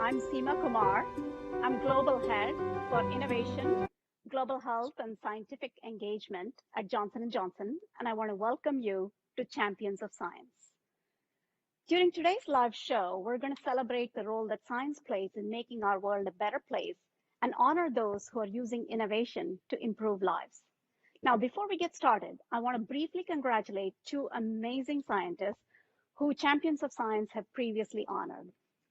I'm Seema Kumar. I'm Global Head for Innovation, Global Health, and Scientific Engagement at Johnson & Johnson, and I want to welcome you to Champions of Science. During today's live show, we're going to celebrate the role that science plays in making our world a better place and honor those who are using innovation to improve lives. Now, before we get started, I want to briefly congratulate two amazing scientists who Champions of Science have previously honored.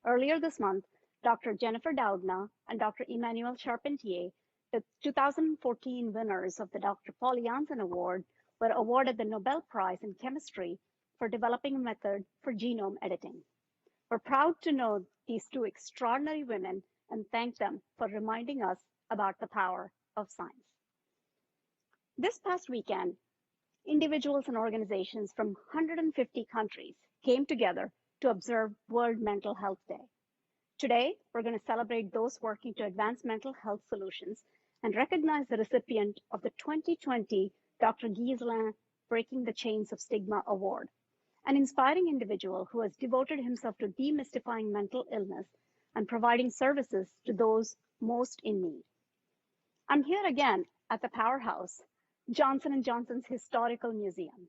Earlier this month, Dr. Jennifer Doudna and Dr. Emmanuel Charpentier, the 2014 winners of the Dr. Paul Janssen Award, were awarded the Nobel Prize in Chemistry for developing a method for genome editing. We're proud to know these two extraordinary women and thank them for reminding us about the power of science. This past weekend, individuals and organizations from 150 countries came together to observe World Mental Health Day. Today, we're going to celebrate those working to advance mental health solutions and recognize the recipient of the 2020 Dr. Guislain Breaking the Chains of Stigma Award, an inspiring individual who has devoted himself to demystifying mental illness and providing services to those most in need. I'm here again at the powerhouse, Johnson & Johnson's Historical Museum.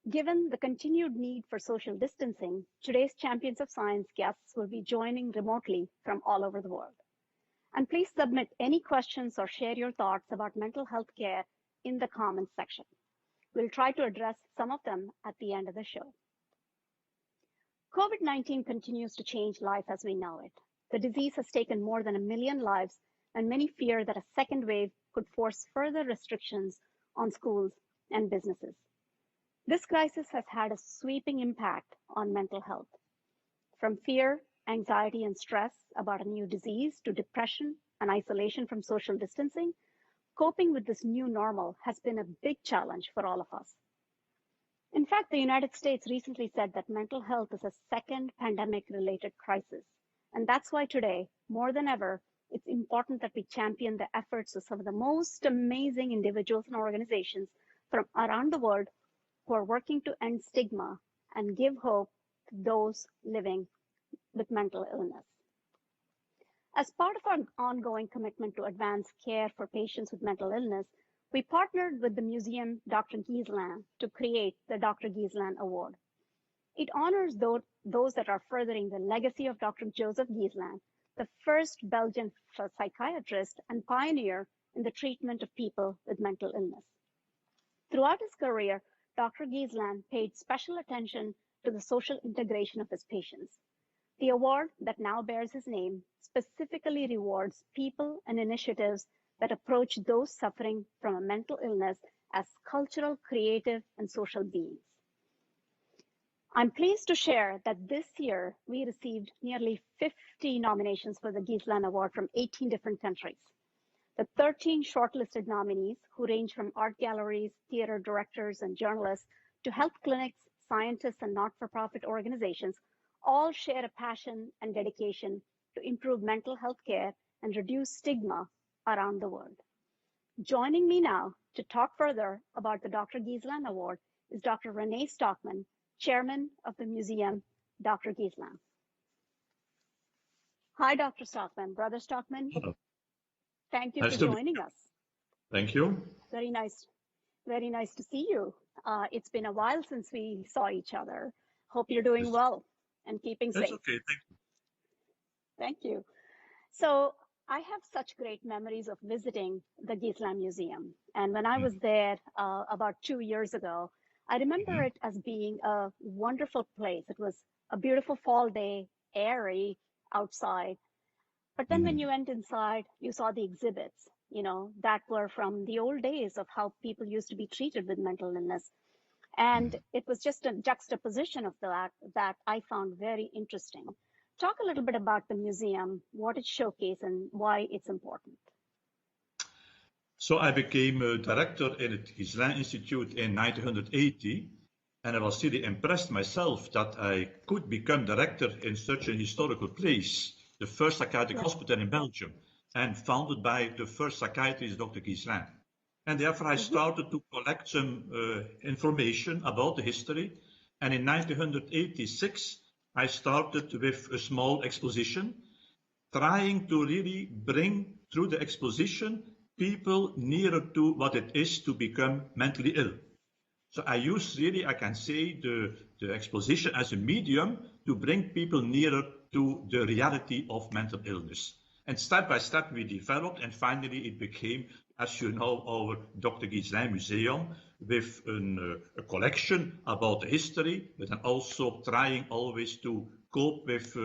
Given the continued need for social distancing, today's Champions of Science guests will be joining remotely from all over the world. And please submit any questions or share your thoughts about mental health care in the comments section. We'll try to address some of them at the end of the show. COVID-19 continues to change life as we know it. The disease has taken more than 1 million lives, and many fear that a second wave could force further restrictions on schools and businesses. This crisis has had a sweeping impact on mental health. From fear, anxiety, and stress about a new disease to depression and isolation from social distancing, coping with this new normal has been a big challenge for all of us. In fact, the United States recently said that mental health is a second pandemic-related crisis. And that's why today, more than ever, it's important that we champion the efforts of some of the most amazing individuals and organizations from around the world who are working to end stigma and give hope to those living with mental illness. As part of our ongoing commitment to advance care for patients with mental illness, we partnered with the museum Dr. Giesland to create the Dr. Giesland Award. It honors those that are furthering the legacy of Dr. Joseph Giesland, the first Belgian psychiatrist and pioneer in the treatment of people with mental illness. Throughout his career, Dr. Giesland paid special attention to the social integration of his patients. The award that now bears his name specifically rewards people and initiatives that approach those suffering from a mental illness as cultural, creative, and social beings. I'm pleased to share that this year we received nearly 50 nominations for the Giesland Award from 18 different countries. The 13 shortlisted nominees, who range from art galleries, theater directors, and journalists to health clinics, scientists, and not-for-profit organizations, all share a passion and dedication to improve mental health care and reduce stigma around the world. Joining me now to talk further about the Dr. Giesland Award is Dr. Renee Stockman, Chairman of the Museum, Dr. Giesland. Hi, Dr. Stockman. Brother Stockman. Hello. Thank you for joining us. Thank you. Very nice to see you. It's been a while since we saw each other. Hope you're doing well and keeping safe. That's okay, thank you. Thank you. So I have such great memories of visiting the Giesland Museum. And when I was there about 2 years ago, I remember it as being a wonderful place. It was a beautiful fall day, airy outside. But then when you went inside, you saw the exhibits, that were from the old days of how people used to be treated with mental illness. And it was just a juxtaposition of that I found very interesting. Talk a little bit about the museum, what it showcases, and why it's important. So I became a director in the Giesland Institute in 1980, and I was really impressed myself that I could become director in such a historical place, the first psychiatric hospital in Belgium, and founded by the first psychiatrist, Dr. Giesland. And therefore I started to collect some information about the history. And in 1986, I started with a small exposition. trying to really bring through the exposition people nearer to what it is to become mentally ill. So I use really, I can say, the exposition as a medium to bring people nearer to the reality of mental illness. And step by step we developed, and finally it became, as you know, our Dr. Giesland Museum with a collection about the history, but then also trying always to cope with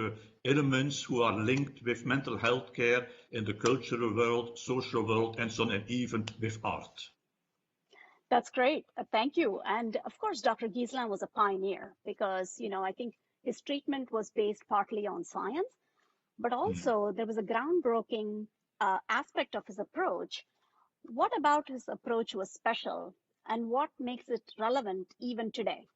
elements who are linked with mental health care in the cultural world, social world, and so on, and even with art. That's great. Thank you. And of course, Dr. Giesland was a pioneer because, I think his treatment was based partly on science, but also there was a groundbreaking aspect of his approach. What about his approach was special, and what makes it relevant even today?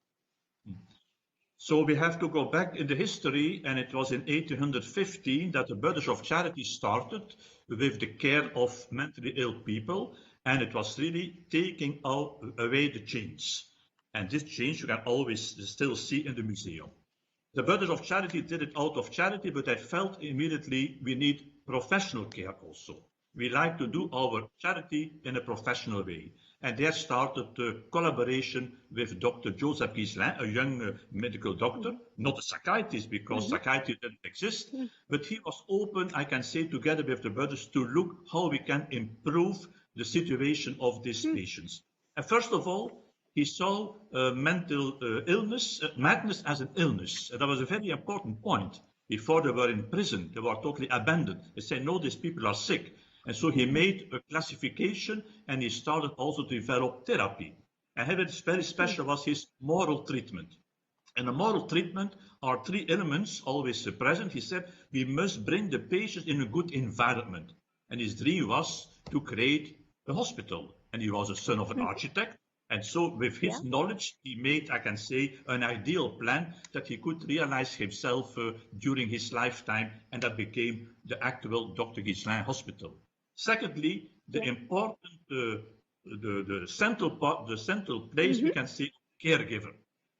So we have to go back in the history, and it was in 1815 that the Brothers of Charity started with the care of mentally ill people, and it was really taking away the chains. And this change you can always still see in the museum. The Brothers of Charity did it out of charity, but I felt immediately we need professional care also. We like to do our charity in a professional way. And there started the collaboration with Dr. Joseph Giesland, a young medical doctor, not a psychiatrist because psychiatry didn't exist, but he was open, I can say, together with the brothers to look how we can improve the situation of these patients. And first of all, he saw mental illness, madness as an illness. And that was a very important point. Before they were in prison, they were totally abandoned. They said, no, these people are sick. And so he made a classification, and he started also to develop therapy. And very special was his moral treatment. And the moral treatment are three elements always present. He said, we must bring the patient in a good environment. And his dream was to create a hospital. And he was a son of an architect. And so with his knowledge, he made, I can say, an ideal plan that he could realize himself during his lifetime, and that became the actual Dr. Guislain Hospital. Secondly, the important, the central part, the central place, we can say, caregiver.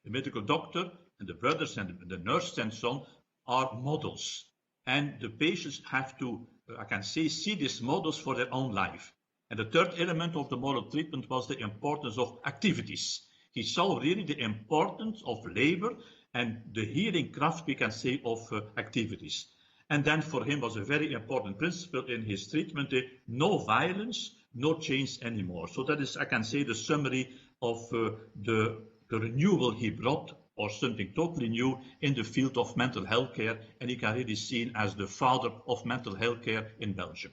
The medical doctor and the brothers and the nurse and so on are models. And the patients have to, I can say, see these models for their own life. And the third element of the moral treatment was the importance of activities. He saw really the importance of labor and the healing craft, we can say, of activities. And then for him was a very important principle in his treatment, no violence, no change anymore. So that is, I can say, the summary of the renewal he brought, or something totally new in the field of mental health care. And he can really be seen as the father of mental health care in Belgium.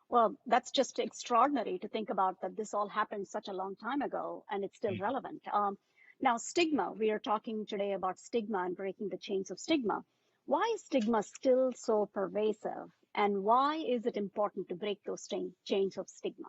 Well, that's just extraordinary to think about that this all happened such a long time ago and it's still relevant. Now, stigma, we are talking today about stigma and breaking the chains of stigma. Why is stigma still so pervasive, and why is it important to break those chains of stigma?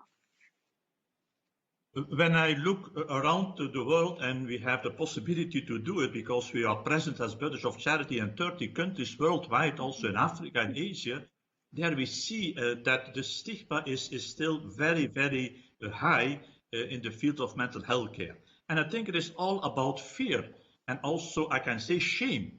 When I look around the world, and we have the possibility to do it because we are present as Brothers of Charity in 30 countries worldwide, also in Africa and Asia, there we see that the stigma is still very, very high in the field of mental health care. And I think it is all about fear, and also I can say shame.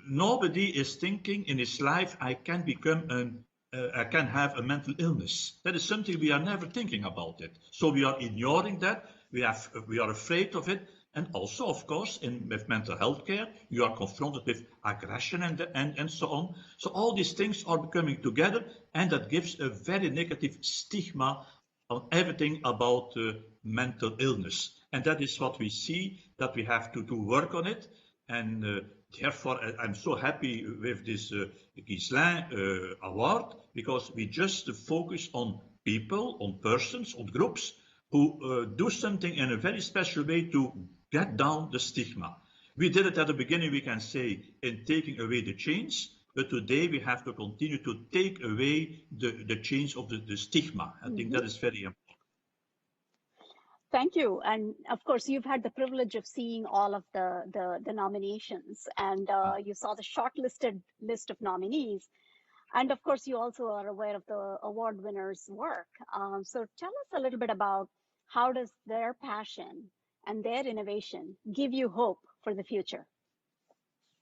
Nobody is thinking in his life, I can become I can have a mental illness. That is something we are never thinking about it. So we are ignoring that. We are afraid of it. And also, of course, with mental health care, you are confronted with aggression and so on. So all these things are coming together, and that gives a very negative stigma on everything about mental illness. And that is what we see, that we have to work on it. And therefore, I'm so happy with this Guislain award, because we just focus on people, on persons, on groups who do something in a very special way to get down the stigma. We did it at the beginning, we can say, in taking away the chains, but today we have to continue to take away the chains of the stigma. I think that is very important. Thank you. And of course, you've had the privilege of seeing all of the nominations, and you saw the shortlisted list of nominees. And of course, you also are aware of the award winners' work. So tell us a little bit about how does their passion and their innovation give you hope for the future?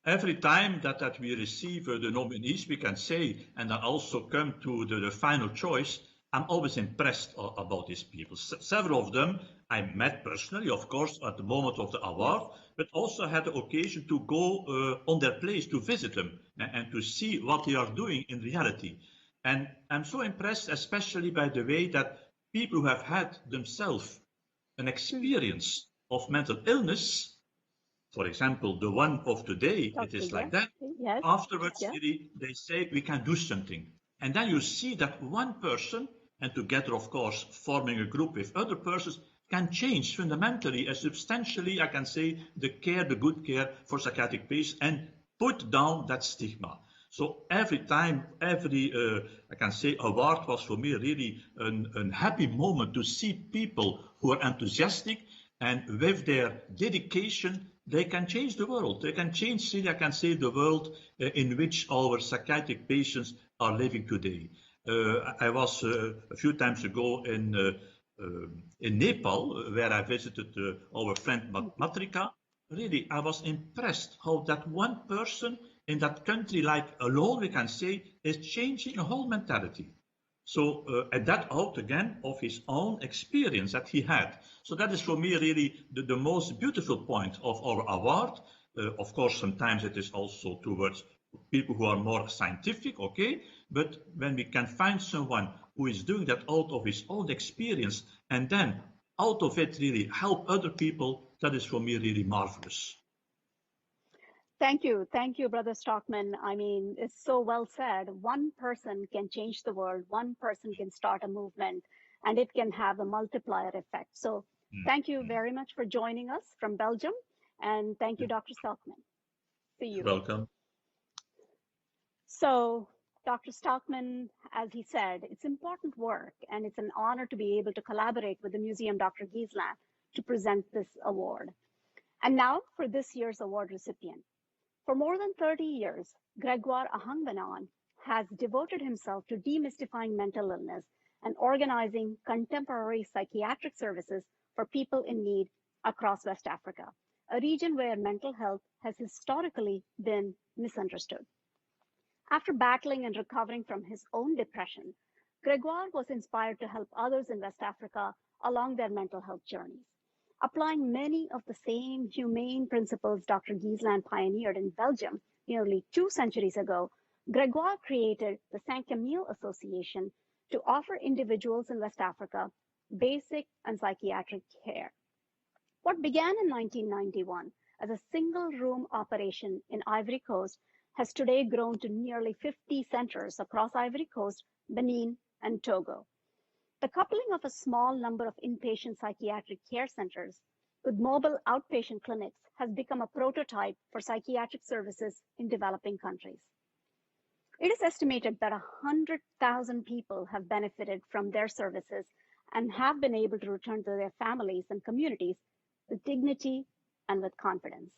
Every time that we receive the nominees, we can say, and I also come to the final choice, I'm always impressed about these people. Several of them I met personally, of course, at the moment of the award, but also had the occasion to go on their place to visit them and to see what they are doing in reality. And I'm so impressed, especially by the way that people who have had themselves an experience of mental illness, for example, the one of today, it is like that. Yes. Afterwards, really, they say we can do something. And then you see that one person, and together, of course, forming a group with other persons, can change fundamentally and substantially, I can say, the good care for psychiatric patients and put down that stigma. So every time, I can say, award was for me really a happy moment to see people who are enthusiastic and with their dedication, they can change the world. They can change, really, I can say, the world in which our psychiatric patients are living today. I was a few times ago in Nepal, where I visited our friend Matrika. Really, I was impressed how that one person in that country, like alone, we can say, is changing a whole mentality. So, and that out again of his own experience that he had. So that is for me really the most beautiful point of our award. Of course, sometimes it is also towards people who are more scientific, okay? But when we can find someone who is doing that out of his own experience and then out of it really help other people, that is for me really marvelous. Thank you, Brother Stockman. I mean, it's so well said. One person can change the world, one person can start a movement, and it can have a multiplier effect. So thank you very much for joining us from Belgium, and thank you, Dr. Stockman. See you. Welcome. So, Dr. Stockman, as he said, it's important work, and it's an honor to be able to collaborate with the Museum Dr. Giesland to present this award. And now for this year's award recipient. For more than 30 years, Gregoire Ahangbanon has devoted himself to demystifying mental illness and organizing contemporary psychiatric services for people in need across West Africa, a region where mental health has historically been misunderstood. After battling and recovering from his own depression, Gregoire was inspired to help others in West Africa along their mental health journeys. Applying many of the same humane principles Dr. Giesland pioneered in Belgium nearly 2 centuries ago, Gregoire created the Saint-Camille Association to offer individuals in West Africa basic and psychiatric care. What began in 1991 as a single-room operation in Ivory Coast has today grown to nearly 50 centers across Ivory Coast, Benin, and Togo. The coupling of a small number of inpatient psychiatric care centers with mobile outpatient clinics has become a prototype for psychiatric services in developing countries. It is estimated that 100,000 people have benefited from their services and have been able to return to their families and communities with dignity and with confidence.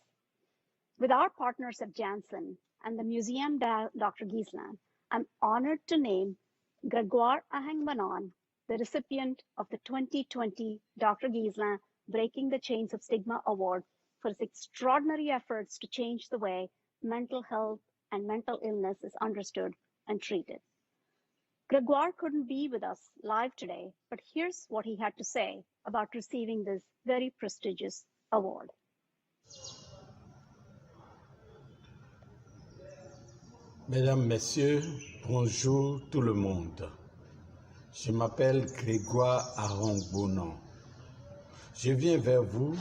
With our partners at Janssen and the Museum Dr. Giesland, I'm honored to name Gregoire Ahangbanon the recipient of the 2020 Dr. Giesland Breaking the Chains of Stigma Award for his extraordinary efforts to change the way mental health and mental illness is understood and treated. Gregoire couldn't be with us live today, but here's what he had to say about receiving this very prestigious award. Mesdames, Messieurs, bonjour tout le monde. Je m'appelle Grégoire Ahangbanon. Je viens vers vous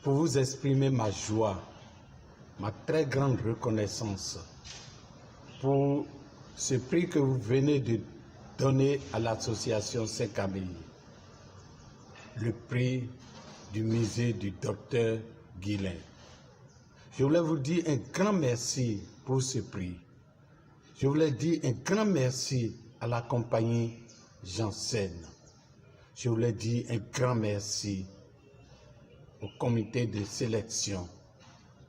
pour vous exprimer ma joie, ma très grande reconnaissance pour ce prix que vous venez de donner à l'association Saint-Camille, le prix du musée du docteur Guislain. Je voulais vous dire un grand merci pour ce prix. Je voulais dire un grand merci à la compagnie Janssen. Je voulais dire un grand merci au comité de sélection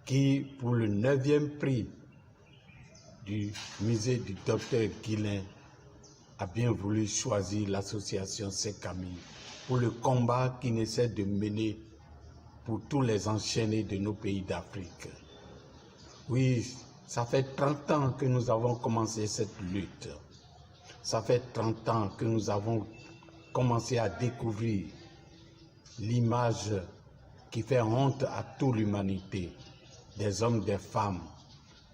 qui, pour le 9e prix du musée du docteur Guislain, a bien voulu choisir l'association Saint-Camille pour le combat qu'il essaie de mener pour tous les enchaînés de nos pays d'Afrique. Oui, ça fait 30 ans que nous avons commencé cette lutte. Ça fait 30 ans que nous avons commencé à découvrir l'image qui fait honte à toute l'humanité, des hommes, des femmes,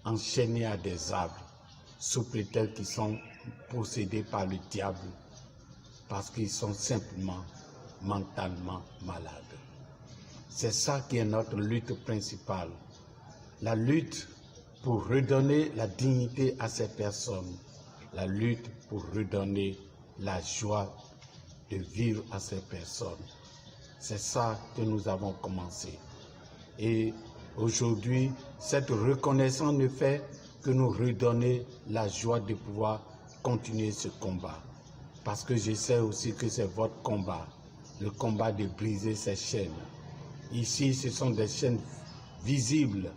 enchaînés à des arbres, sous prétexte qu'ils sont possédés par le diable, parce qu'ils sont simplement mentalement malades. C'est ça qui est notre lutte principale. La lutte pour redonner la dignité à ces personnes. La lutte pour redonner la joie de vivre à ces personnes. C'est ça que nous avons commencé. Et aujourd'hui, cette reconnaissance ne fait que nous redonner la joie de pouvoir continuer ce combat. Parce que je sais aussi que c'est votre combat, le combat de briser ces chaînes. Ici, ce sont des chaînes visibles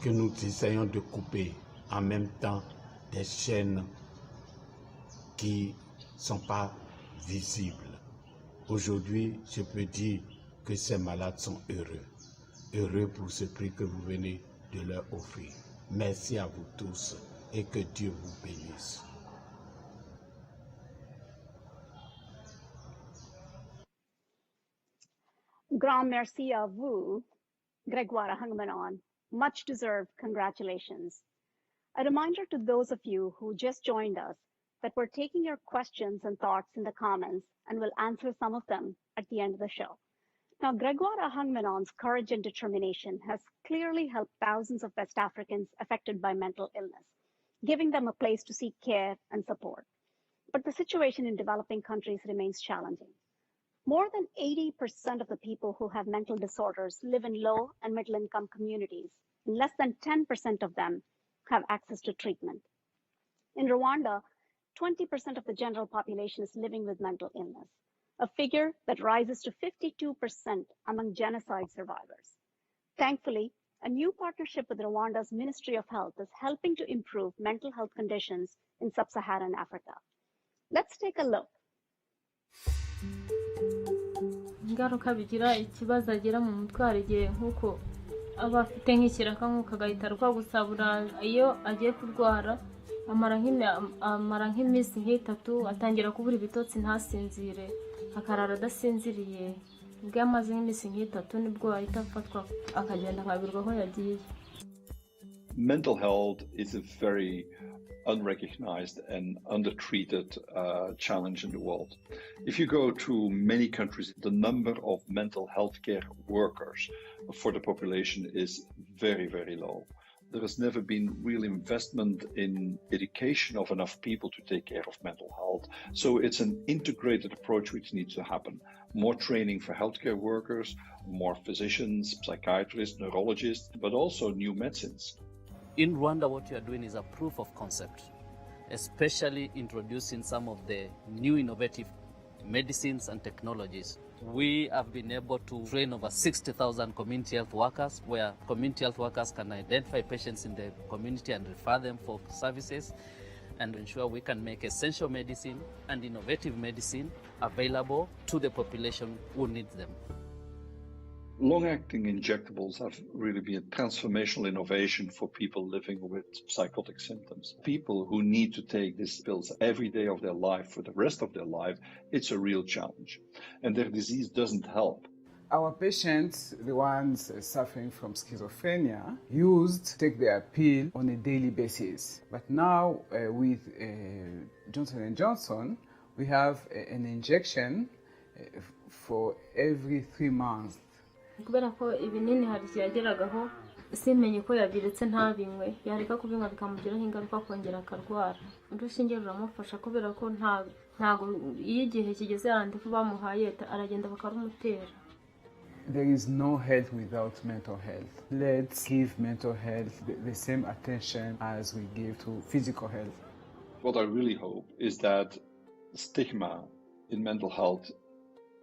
que nous essayons de couper, en même temps des chaînes qui ne sont pas visibles. Aujourd'hui, je peux dire que ces malades sont heureux. Heureux pour ce prix que vous venez de leur offrir. Merci à vous tous et que Dieu vous bénisse. Grand merci à vous, Grégoire Hangmanon. Much deserved congratulations. A reminder to those of you who just joined us that we're taking your questions and thoughts in the comments and will answer some of them at the end of the show. Now, Grégoire Hangmanon's courage and determination has clearly helped thousands of West Africans affected by mental illness, giving them a place to seek care and support. But the situation in developing countries remains challenging. More than 80% of the people who have mental disorders live in low and middle income communities, and less than 10% of them have access to treatment. In Rwanda, 20% of the general population is living with mental illness, a figure that rises to 52% among genocide survivors. Thankfully, a new partnership with Rwanda's Ministry of Health is helping to improve mental health conditions in sub-Saharan Africa. Let's take a look. Ingaruka bigira ikibazo agira mu mutwe hari igihe nk'uko aba afite nk'ikiraka nk'uko agahita arwa gusabura iyo agiye kurwara amara nk'iminsi nk'itatu atangira kubura ibitotsi ntasinzire akarara adasinziriye ubwo amaze nk'iminsi nk'itatu nibwo ahita afatwa akagenda nkabirwa aho yagiye. Mental health is a very unrecognized and undertreated challenge in the world. If you go to many countries, the number of mental health care workers for the population is very, very low. There has never been real investment in education of enough people to take care of mental health. So it's an integrated approach which needs to happen. More training for healthcare workers, more physicians, psychiatrists, neurologists, but also new medicines. In Rwanda, what you are doing is a proof of concept, especially introducing some of the new innovative medicines and technologies. We have been able to train over 60,000 community health workers, where community health workers can identify patients in the community and refer them for services, and ensure we can make essential medicine and innovative medicine available to the population who needs them. Long-acting injectables have really been a transformational innovation for people living with psychotic symptoms. People who need to take these pills every day of their life for the rest of their life, it's a real challenge. And their disease doesn't help. Our patients, the ones suffering from schizophrenia, used to take their pill on a daily basis. But now with Johnson & Johnson, we have an injection for every 3 months. Kubera ko ibinini hari yageragaho simenye ko yabiretse ntabinywe yareka kubinywa bikamugiraho ingaruka kongera akarwara. Urushinge ruramufasha kubera ko ntago iyo igihe kigeze arandi ko bamuhaye aragenda bakarumutera. There is no health without mental health. Let's give mental health the same attention as we give to physical health. What I really hope is that stigma in mental health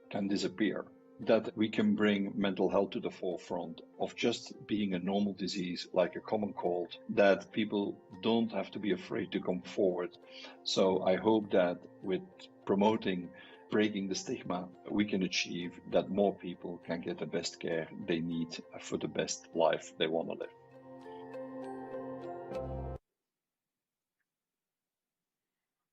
can disappear. That we can bring mental health to the forefront of just being a normal disease like a common cold, that people don't have to be afraid to come forward. So I hope that with promoting breaking the stigma, we can achieve that more people can get the best care they need for the best life they want to live.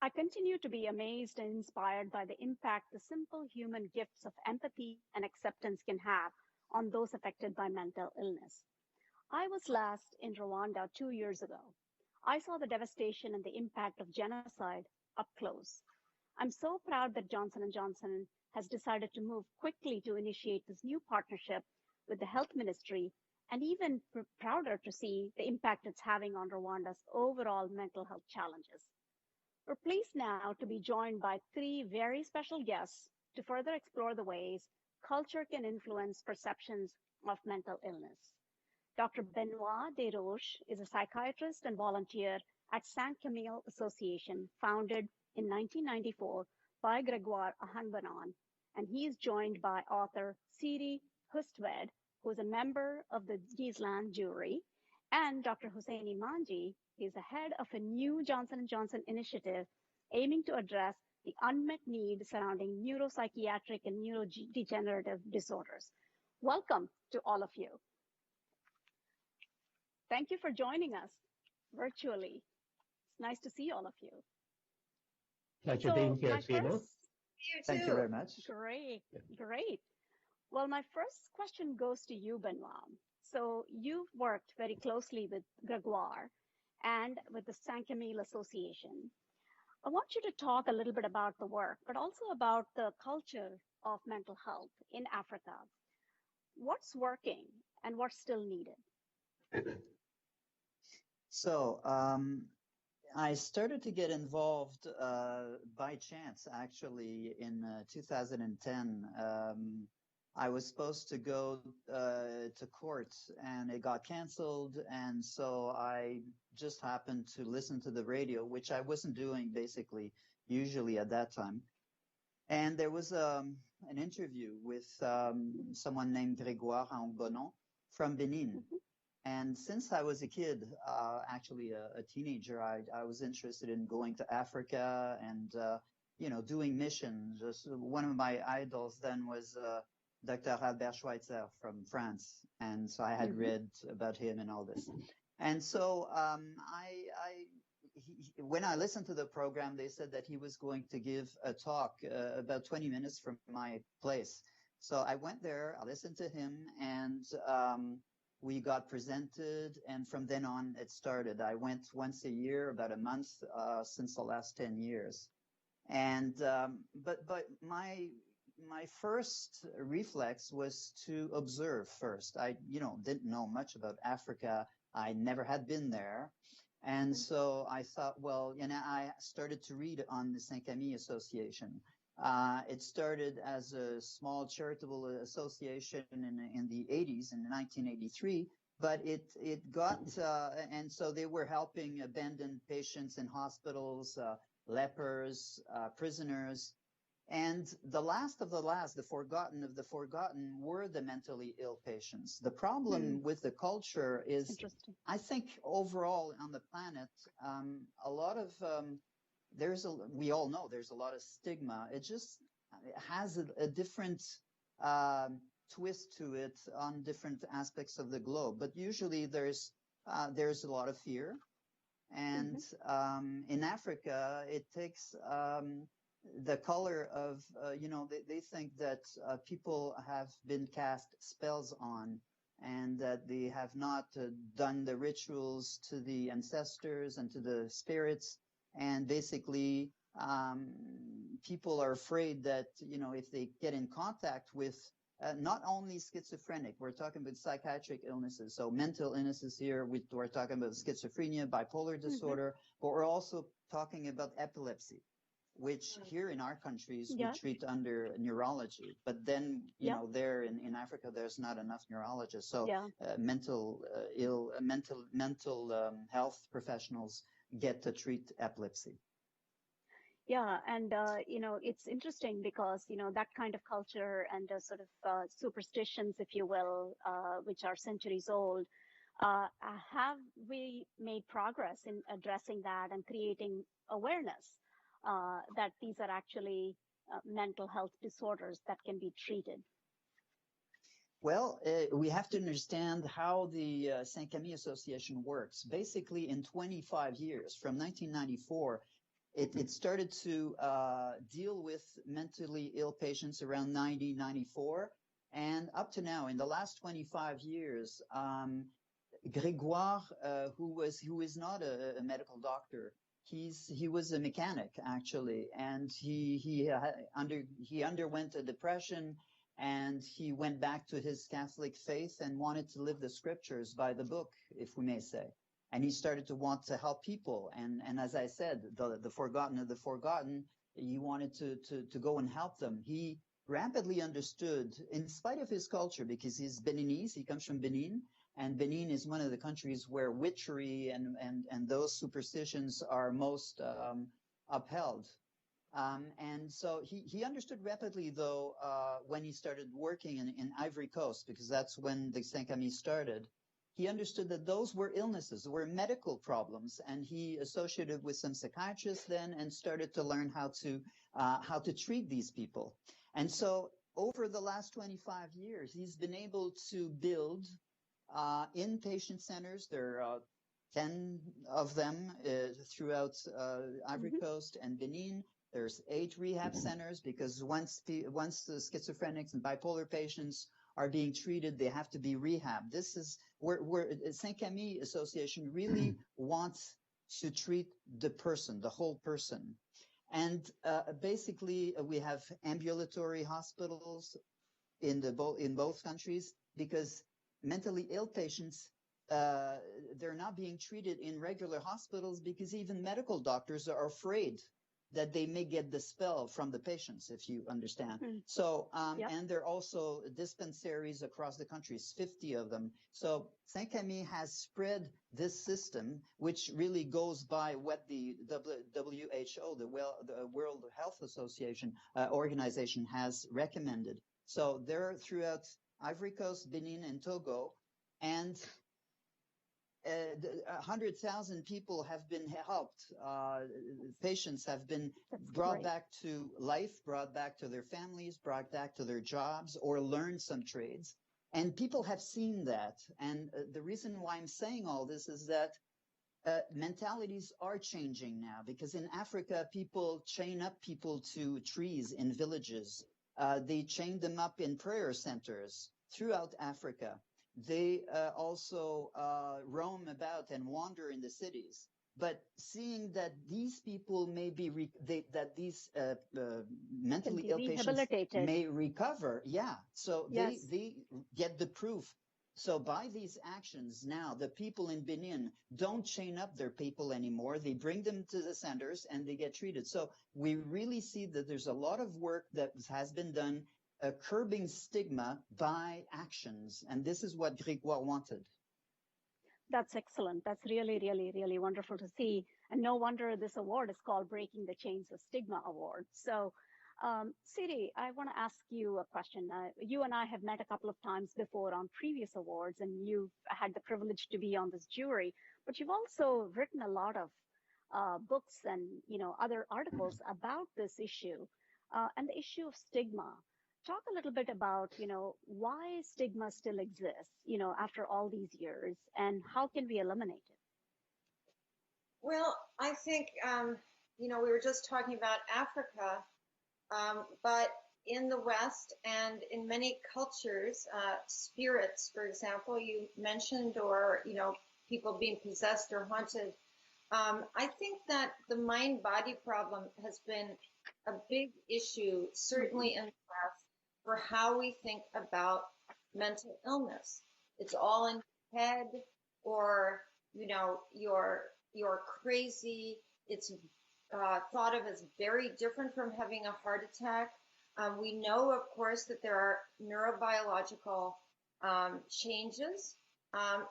I continue to be amazed and inspired by the impact the simple human gifts of empathy and acceptance can have on those affected by mental illness. I was last in Rwanda 2 years ago. I saw the devastation and the impact of genocide up close. I'm so proud that Johnson & Johnson has decided to move quickly to initiate this new partnership with the health ministry, and even prouder to see the impact it's having on Rwanda's overall mental health challenges. We're pleased now to be joined by three very special guests to further explore the ways culture can influence perceptions of mental illness. Dr. Benoit Desroches is a psychiatrist and volunteer at Saint Camille Association, founded in 1994 by Grégoire Ahanbanon, and he is joined by author Siri Hustved, who is a member of the Giesland jury, and Dr. Hosseini Manji. He is the head of a new Johnson & Johnson initiative aiming to address the unmet need surrounding neuropsychiatric and neurodegenerative disorders. Welcome to all of you. Thank you for joining us virtually. It's nice to see all of you. Pleasure being here, Sheila. Thank you very much. Great. Well, my first question goes to you, Benoit. So you've worked very closely with Grégoire and with the Saint Camille Association. I want you to talk a little bit about the work, but also about the culture of mental health in Africa. What's working and what's still needed? So I started to get involved by chance, actually, in 2010. I was supposed to go to court and it got canceled. And so I just happened to listen to the radio, which I wasn't doing basically usually at that time. And there was an interview with someone named Grégoire Ahanbanon from Benin. Mm-hmm. And since I was a kid, actually a teenager, I was interested in going to Africa and, doing missions. One of my idols then was Dr. Albert Schweitzer from France. And so I had read about him and all this. And so when I listened to the program, they said that he was going to give a talk about 20 minutes from my place. So I went there, I listened to him, and we got presented. And from then on, it started. I went once a year, about a month, since the last 10 years. And but my first reflex was to observe first. I, didn't know much about Africa. I never had been there. And so I thought, well, I started to read on the Saint Camille Association. It started as a small charitable association in the 80s, in 1983, but it got, and so they were helping abandoned patients in hospitals, lepers, prisoners. And the last of the last, the forgotten of the forgotten, were the mentally ill patients. The problem with the culture is, I think overall on the planet, a lot of, we all know there's a lot of stigma. It just has a different twist to it on different aspects of the globe. But usually there's a lot of fear. And in Africa, it takes the color of, they think that people have been cast spells on and that they have not done the rituals to the ancestors and to the spirits. And basically, people are afraid that, if they get in contact with not only schizophrenic, we're talking about psychiatric illnesses, so mental illnesses here, we're talking about schizophrenia, bipolar disorder, but we're also talking about epilepsy, which here in our countries we treat under neurology, but then there in Africa there's not enough neurologists, so mental health professionals get to treat epilepsy. Yeah, and it's interesting because that kind of culture and sort of superstitions, if you will, which are centuries old, have we made progress in addressing that and creating awareness that these are actually mental health disorders that can be treated? Well, we have to understand how the Saint-Camille Association works. Basically, in 25 years, from 1994, it started to deal with mentally ill patients around 1994. And up to now, in the last 25 years, Grégoire, who is not a medical doctor, he was a mechanic actually, and he underwent a depression, and he went back to his Catholic faith and wanted to live the scriptures by the book, if we may say. And he started to want to help people, and as I said, the forgotten of the forgotten. He wanted to go and help them. He rapidly understood, in spite of his culture, because he's Beninese, he comes from Benin. And Benin is one of the countries where witchery and those superstitions are most upheld. And so he understood rapidly, though, when he started working in Ivory Coast, because that's when the Saint-Camille started. He understood that those were illnesses, were medical problems, and he associated with some psychiatrists then and started to learn how to treat these people. And so over the last 25 years, he's been able to build inpatient centers. There are 10 of them throughout Ivory Coast and Benin. There's 8 rehab centers, because once the schizophrenics and bipolar patients are being treated, they have to be rehabbed. This is where Saint-Camille Association really wants to treat the person, the whole person. And basically, we have ambulatory hospitals in both countries, because mentally ill patients, they're not being treated in regular hospitals, because even medical doctors are afraid that they may get the spell from the patients, if you understand. So, and there are also dispensaries across the countries, 50 of them. So Saint-Camille has spread this system, which really goes by what the WHO, the World Health Association organization, has recommended. So they're throughout Ivory Coast, Benin, and Togo, and 100,000 people have been helped. Patients have been brought back to life, brought back to their families, brought back to their jobs, or learned some trades. And people have seen that. And the reason why I'm saying all this is that mentalities are changing now, because in Africa, people chain up people to trees in villages. They chain them up in prayer centers throughout Africa. They also roam about and wander in the cities. But seeing that these people may be, that these mentally ill patients may recover, so they get the proof. So by these actions now, the people in Benin don't chain up their people anymore. They bring them to the centers and they get treated. So we really see that there's a lot of work that has been done curbing stigma by actions. And this is what Grégoire wanted. That's excellent. That's really, really, really wonderful to see. And no wonder this award is called Breaking the Chains of Stigma Award. So, Siri, I want to ask you a question. You and I have met a couple of times before on previous awards, and you've had the privilege to be on this jury. But you've also written a lot of books and other articles about this issue and the issue of stigma. Talk a little bit about, why stigma still exists, after all these years, and how can we eliminate it? Well, I think, we were just talking about Africa, but in the West and in many cultures, spirits, for example, you mentioned, or, people being possessed or haunted. I think that the mind-body problem has been a big issue, certainly in the West, for how we think about mental illness. It's all in your head, or, you're crazy. It's thought of as very different from having a heart attack. We know, of course, that there are neurobiological changes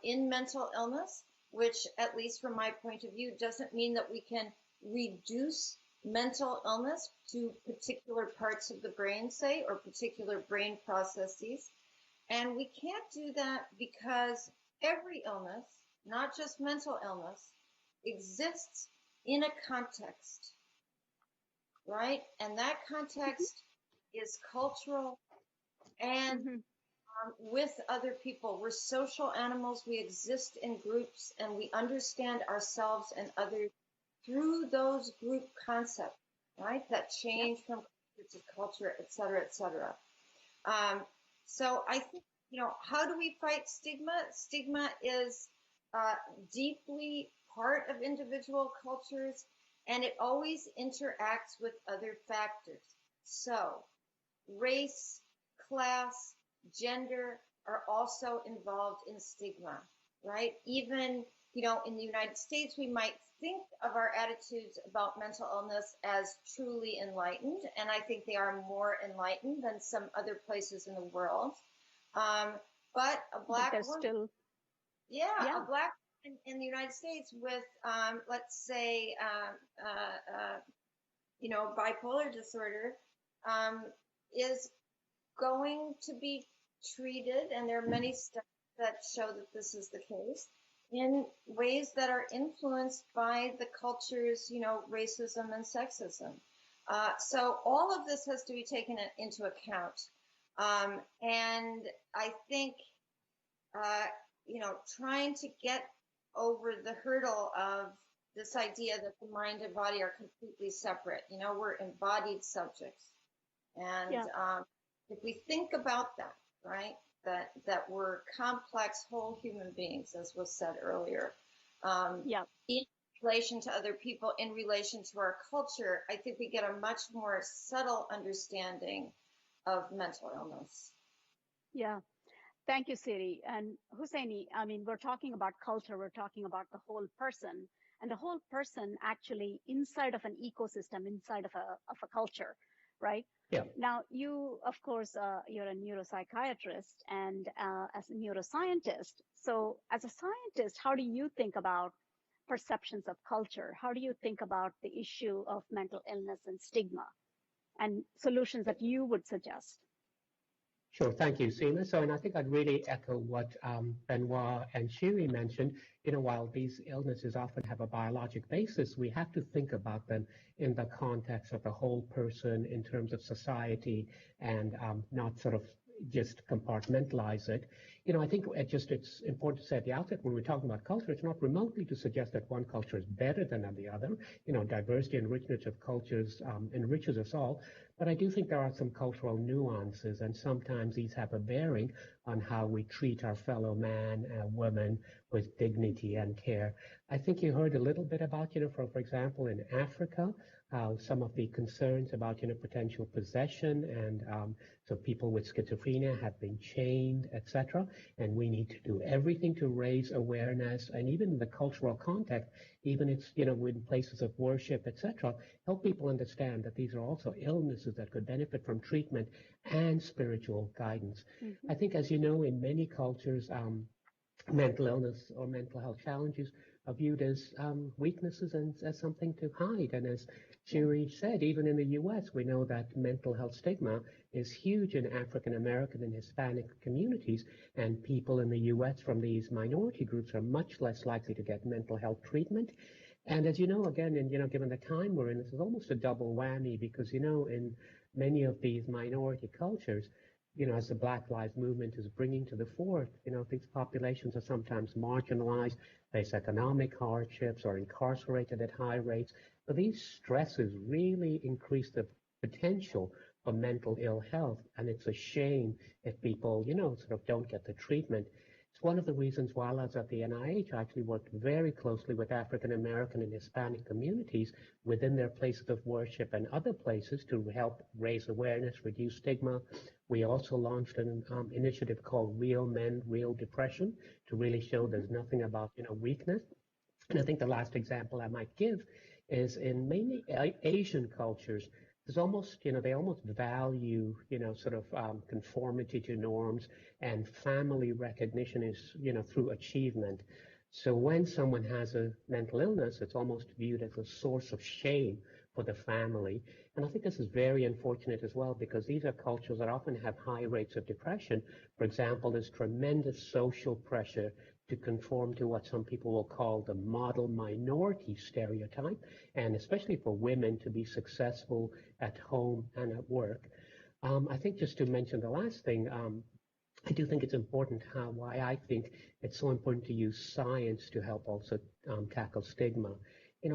in mental illness, which, at least from my point of view, doesn't mean that we can reduce mental illness to particular parts of the brain, say, or particular brain processes. And we can't do that because every illness, not just mental illness, exists in a context, right? And that context is cultural and with other people. We're social animals. We exist in groups, and we understand ourselves and others through those group concepts, right? That change from culture to culture, et cetera, et cetera. So I think, how do we fight stigma? Stigma is deeply part of individual cultures, and it always interacts with other factors. So race, class, gender are also involved in stigma, right? Even, in the United States, we might think of our attitudes about mental illness as truly enlightened, and I think they are more enlightened than some other places in the world. But a black woman, still... a black woman in the United States with, let's say, bipolar disorder, is going to be treated, and there are many studies that show that this is the case, in ways that are influenced by the culture's, racism and sexism. So all of this has to be taken into account. And I think, trying to get over the hurdle of this idea that the mind and body are completely separate. We're embodied subjects. And if we think about that, right, that we're complex whole human beings, as was said earlier, in relation to other people, in relation to our culture, I think we get a much more subtle understanding of mental illness. Yeah. Thank you, Siri. And Husseini, I mean, we're talking about culture, we're talking about the whole person, and the whole person actually inside of an ecosystem, inside of a culture, right? Yeah. Now, you, of course, you're a neuropsychiatrist and as a neuroscientist. So as a scientist, how do you think about perceptions of culture? How do you think about the issue of mental illness and stigma and solutions that you would suggest? Sure, thank you, Seema. So, and I think I'd really echo what Benoit and Shiri mentioned. While these illnesses often have a biologic basis, we have to think about them in the context of the whole person in terms of society and not sort of just compartmentalize it. I think it's important to say at the outset when we're talking about culture, it's not remotely to suggest that one culture is better than the other. Diversity and richness of cultures enriches us all. But I do think there are some cultural nuances, and sometimes these have a bearing on how we treat our fellow man and woman with dignity and care. I think you heard a little bit about, for example, in Africa, some of the concerns about, potential possession, and so people with schizophrenia have been chained, etc. And we need to do everything to raise awareness, and even in the cultural context, even it's, in places of worship, etc., help people understand that these are also illnesses that could benefit from treatment and spiritual guidance. Mm-hmm. I think, as you know, in many cultures, mental illness or mental health challenges are viewed as weaknesses and as something to hide. And as Shiri said, even in the U.S., we know that mental health stigma is huge in African American and Hispanic communities, and people in the U.S. from these minority groups are much less likely to get mental health treatment. And as you know, again, and given the time we're in, this is almost a double whammy because, in many of these minority cultures, as the Black Lives Movement is bringing to the fore, these populations are sometimes marginalized, face economic hardships, or incarcerated at high rates. So these stresses really increase the potential for mental ill health, and it's a shame if people, sort of don't get the treatment. It's one of the reasons why I was at the NIH, I actually worked very closely with African American and Hispanic communities within their places of worship and other places to help raise awareness, reduce stigma. We also launched an initiative called Real Men, Real Depression to really show there's nothing about, weakness. And I think the last example I might give is in mainly Asian cultures, there's almost, they almost value, sort of conformity to norms, and family recognition is, through achievement. So when someone has a mental illness, it's almost viewed as a source of shame for the family. And I think this is very unfortunate as well, because these are cultures that often have high rates of depression. For example, there's tremendous social pressure to conform to what some people will call the model minority stereotype, and especially for women to be successful at home and at work. I think just to mention the last thing, I do think it's important why I think it's so important to use science to help also tackle stigma.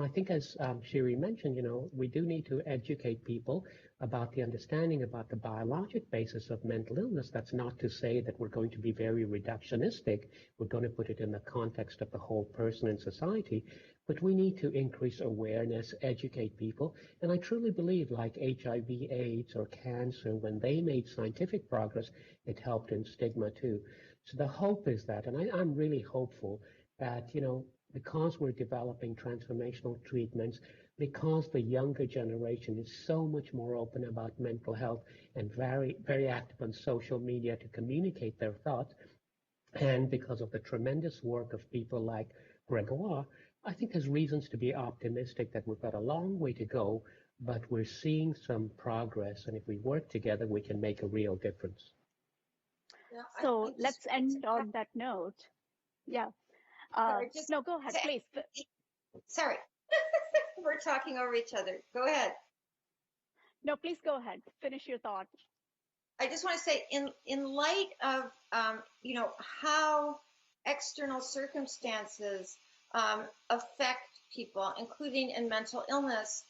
I think as Shiri mentioned, we do need to educate people about the understanding about the biologic basis of mental illness. That's not to say that we're going to be very reductionistic. We're going to put it in the context of the whole person in society. But we need to increase awareness, educate people. And I truly believe like HIV, AIDS, or cancer, when they made scientific progress, it helped in stigma too. So the hope is that, and I'm really hopeful that, because we're developing transformational treatments, because the younger generation is so much more open about mental health and very, very active on social media to communicate their thoughts, and because of the tremendous work of people like Gregoire, I think there's reasons to be optimistic that we've got a long way to go, but we're seeing some progress, and if we work together, we can make a real difference. Yeah, So let's end on that note. Yeah. No, go ahead, please. Sorry, we're talking over each other. Go ahead. No, please go ahead. Finish your thought. I just want to say, in light of how external circumstances affect people, including in mental illness,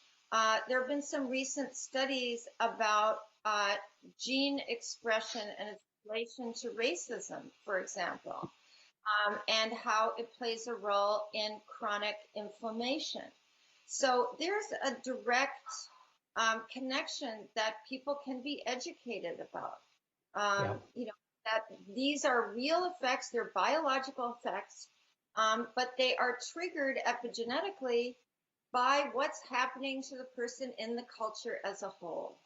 there have been some recent studies about gene expression and its relation to racism, for example. And how it plays a role in chronic inflammation. So there's a direct connection that people can be educated about. That these are real effects, they're biological effects, but they are triggered epigenetically by what's happening to the person in the culture as a whole.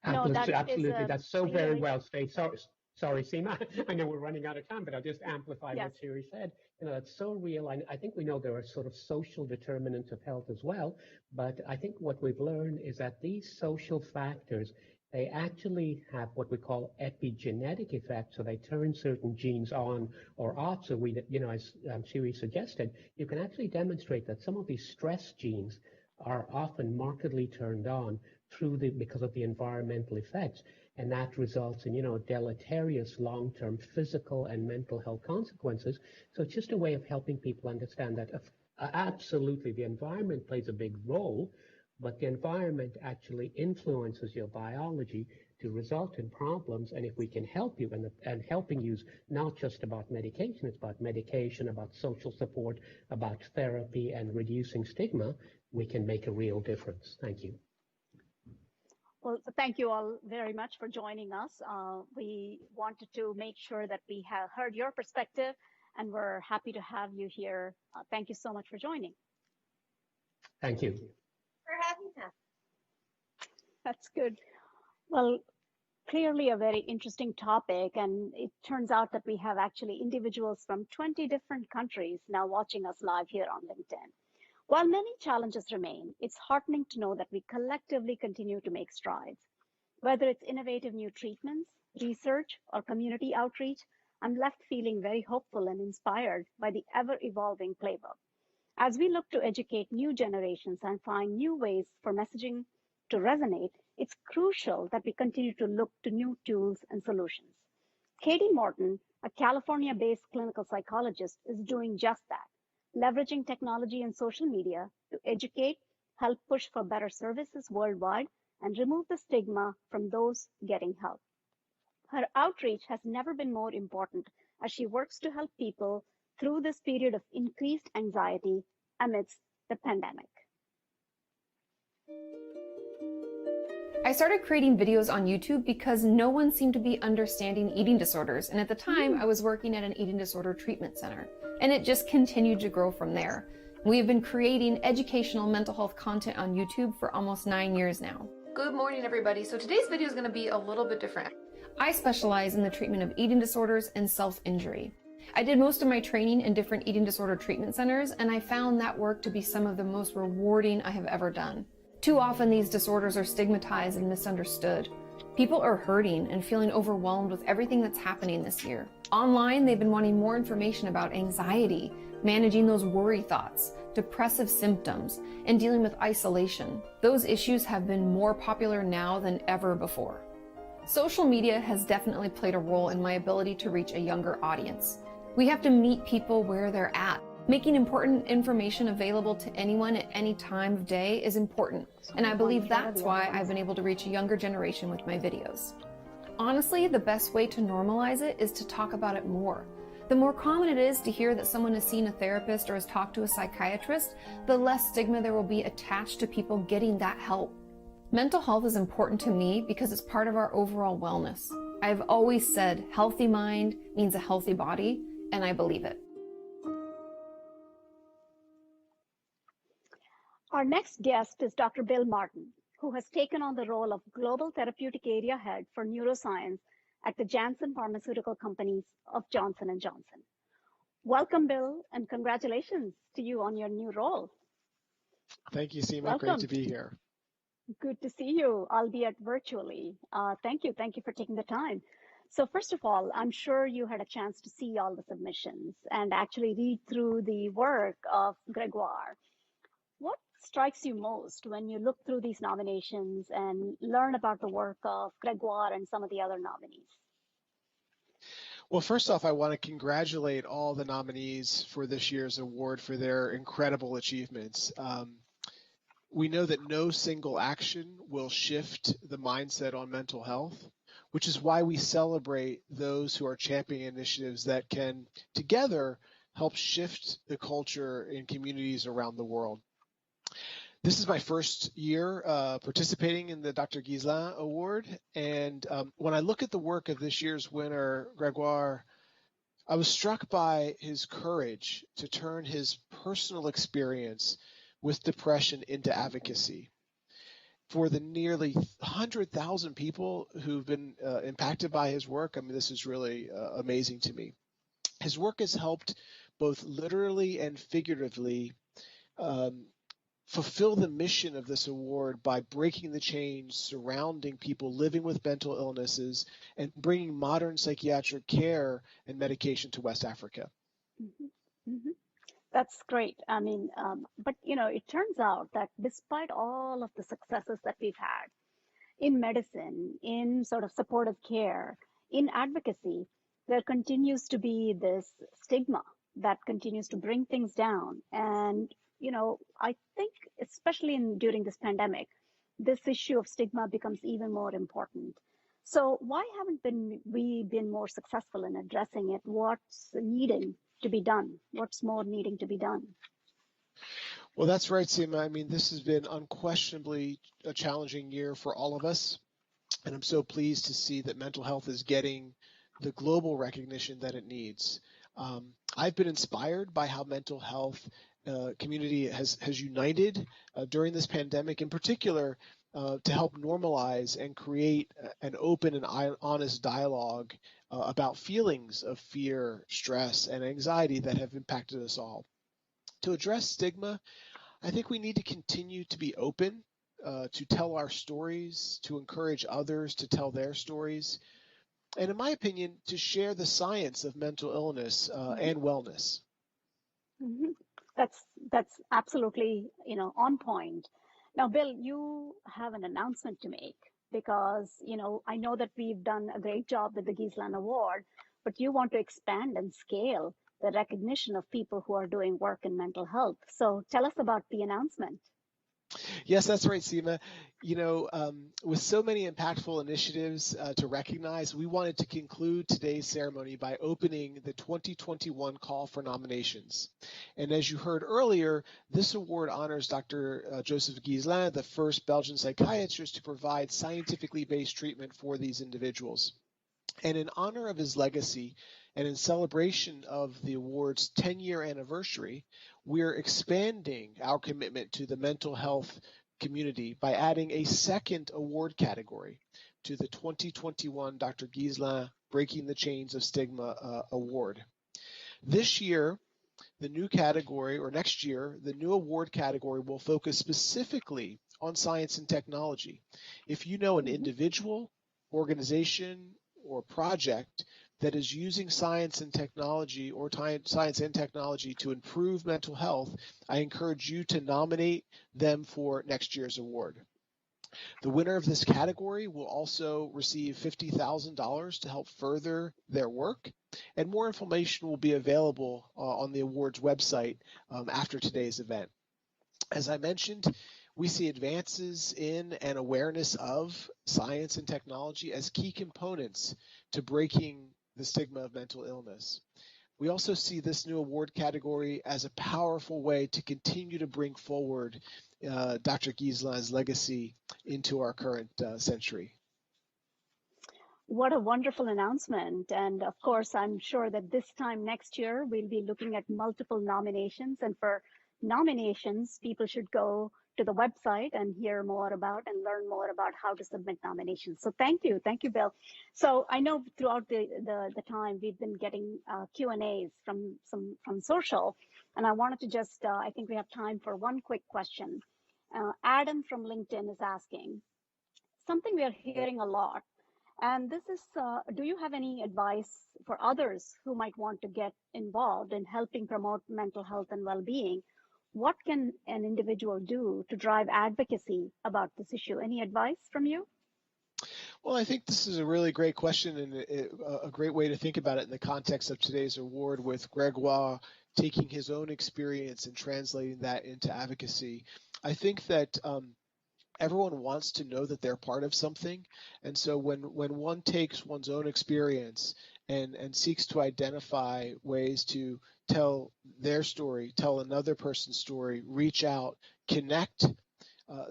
No, absolutely. That's so very well stated. Sorry, Seema, I know we're running out of time, but I'll just amplify what Shiri said. It's so real. I think we know there are sort of social determinants of health as well, but I think what we've learned is that these social factors, they actually have what we call epigenetic effects, so they turn certain genes on or off. So we, as Shiri suggested, you can actually demonstrate that some of these stress genes are often markedly turned on because of the environmental effects. And that results in, deleterious long-term physical and mental health consequences. So it's just a way of helping people understand that absolutely the environment plays a big role, but the environment actually influences your biology to result in problems. And if we can help you, and helping you is not just about medication, it's about medication, about social support, about therapy and reducing stigma, we can make a real difference. Thank you. Well, thank you all very much for joining us. We wanted to make sure that we have heard your perspective, and we're happy to have you here. Thank you so much for joining. Thank you. For having us. That's good. Well, clearly a very interesting topic, and it turns out that we have actually individuals from 20 different countries now watching us live here on LinkedIn. While many challenges remain, it's heartening to know that we collectively continue to make strides. Whether it's innovative new treatments, research, or community outreach, I'm left feeling very hopeful and inspired by the ever-evolving playbook. As we look to educate new generations and find new ways for messaging to resonate, it's crucial that we continue to look to new tools and solutions. Katie Morton, a California-based clinical psychologist, is doing just that, leveraging technology and social media to educate, help push for better services worldwide, and remove the stigma from those getting help. Her outreach has never been more important as she works to help people through this period of increased anxiety amidst the pandemic. I started creating videos on YouTube because no one seemed to be understanding eating disorders. And at the time, I was working at an eating disorder treatment center. And it just continued to grow from there. We have been creating educational mental health content on YouTube for almost 9 years now. Good morning, everybody. So today's video is going to be a little bit different. I specialize in the treatment of eating disorders and self-injury. I did most of my training in different eating disorder treatment centers, and I found that work to be some of the most rewarding I have ever done. Too often these disorders are stigmatized and misunderstood. People are hurting and feeling overwhelmed with everything that's happening this year. Online, they've been wanting more information about anxiety, managing those worry thoughts, depressive symptoms, and dealing with isolation. Those issues have been more popular now than ever before. Social media has definitely played a role in my ability to reach a younger audience. We have to meet people where they're at. Making important information available to anyone at any time of day is important, and I believe that's why I've been able to reach a younger generation with my videos. Honestly, the best way to normalize it is to talk about it more. The more common it is to hear that someone has seen a therapist or has talked to a psychiatrist, the less stigma there will be attached to people getting that help. Mental health is important to me because it's part of our overall wellness. I've always said healthy mind means a healthy body, and I believe it. Our next guest is Dr. Bill Martin, who has taken on the role of Global Therapeutic Area Head for Neuroscience at the Janssen Pharmaceutical Companies of Johnson & Johnson. Welcome, Bill, and congratulations to you on your new role. Thank you, Seema. Welcome. Great to be here. Good to see you, albeit virtually. Thank you for taking the time. So first of all, I'm sure you had a chance to see all the submissions and actually read through the work of Gregoire. What strikes you most when you look through these nominations and learn about the work of Gregoire and some of the other nominees? Well, first off, I want to congratulate all the nominees for this year's award for their incredible achievements. We know that no single action will shift the mindset on mental health, which is why we celebrate those who are championing initiatives that can together help shift the culture in communities around the world. This is my first year participating in the Dr. Guislain Award, and when I look at the work of this year's winner, Gregoire, I was struck by his courage to turn his personal experience with depression into advocacy. For the nearly 100,000 people who've been impacted by his work, I mean, this is really amazing to me. His work has helped both literally and figuratively fulfill the mission of this award by breaking the chains surrounding people living with mental illnesses and bringing modern psychiatric care and medication to West Africa. Mm-hmm. Mm-hmm. That's great. I mean, but it turns out that despite all of the successes that we've had in medicine, in sort of supportive care, in advocacy, there continues to be this stigma that continues to bring things down. And I think especially during this pandemic, this issue of stigma becomes even more important. So why haven't we been more successful in addressing it? What's needing to be done? What's more needing to be done? Well, that's right, Seema. I mean, this has been unquestionably a challenging year for all of us. And I'm so pleased to see that mental health is getting the global recognition that it needs. I've been inspired by how mental health community has united during this pandemic, in particular, to help normalize and create an open and honest dialogue about feelings of fear, stress, and anxiety that have impacted us all. To address stigma, I think we need to continue to be open to tell our stories, to encourage others to tell their stories, and in my opinion, to share the science of mental illness and wellness. Mm-hmm. That's absolutely, on point. Now, Bill, you have an announcement to make because, I know that we've done a great job with the Giesland Award, but you want to expand and scale the recognition of people who are doing work in mental health. So tell us about the announcement. Yes, that's right, Seema. With so many impactful initiatives to recognize, we wanted to conclude today's ceremony by opening the 2021 call for nominations. And as you heard earlier, this award honors Dr. Joseph Giesland, the first Belgian psychiatrist to provide scientifically based treatment for these individuals. And in honor of his legacy and in celebration of the award's 10-year anniversary, we're expanding our commitment to the mental health community by adding a second award category to the 2021 Dr. Giesland Breaking the Chains of Stigma Award. This year, the new category, or next year, the new award category will focus specifically on science and technology. If you know an individual, organization, or project that is using science and technology to improve mental health, I encourage you to nominate them for next year's award. The winner of this category will also receive $50,000 to help further their work, and more information will be available on the awards website after today's event. As I mentioned, we see advances in and awareness of science and technology as key components to breaking the stigma of mental illness. We also see this new award category as a powerful way to continue to bring forward Dr. Giesland's legacy into our current century. What a wonderful announcement. And of course, I'm sure that this time next year, we'll be looking at multiple nominations. And for nominations, people should go to the website and hear more about and learn more about how to submit nominations. So thank you, Bill. So I know throughout the time we've been getting Q&As from social, and I wanted to just, I think we have time for one quick question. Adam from LinkedIn is asking, something we are hearing a lot, and this is, do you have any advice for others who might want to get involved in helping promote mental health and well-being? What can an individual do to drive advocacy about this issue? Any advice from you? Well, I think this is a really great question and a great way to think about it in the context of today's award, with Gregoire taking his own experience and translating that into advocacy. I think that everyone wants to know that they're part of something. And so when one takes one's own experience and seeks to identify ways to tell their story, tell another person's story, reach out, connect,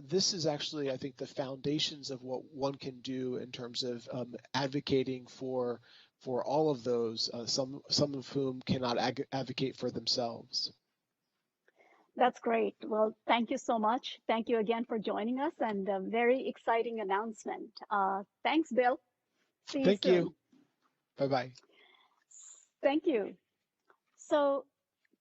this is actually, I think, the foundations of what one can do in terms of advocating for all of those, some of whom cannot advocate for themselves. That's great. Well, thank you so much. Thank you again for joining us, and a very exciting announcement. Thanks, Bill. See you soon. Thank you. Bye-bye. Thank you. So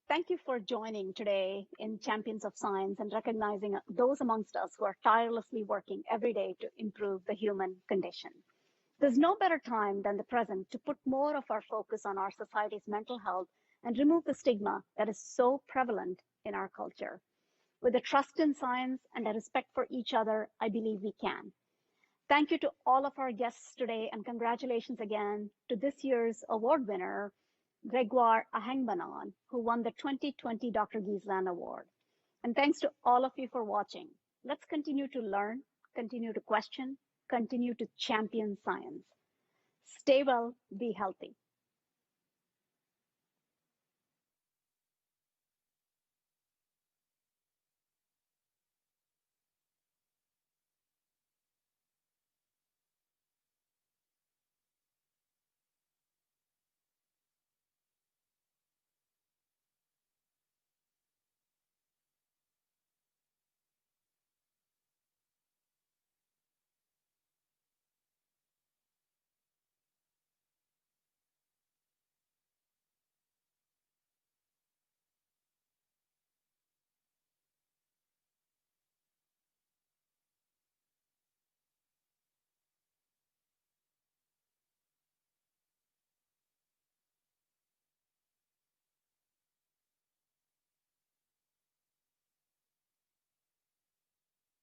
thank you for joining today in Champions of Science and recognizing those amongst us who are tirelessly working every day to improve the human condition. There's no better time than the present to put more of our focus on our society's mental health and remove the stigma that is so prevalent in our culture. With a trust in science and a respect for each other, I believe we can. Thank you to all of our guests today, and congratulations again to this year's award winner, Gregoire Ahengbanon, who won the 2020 Dr. Giesland Award. And thanks to all of you for watching. Let's continue to learn, continue to question, continue to champion science. Stay well, be healthy.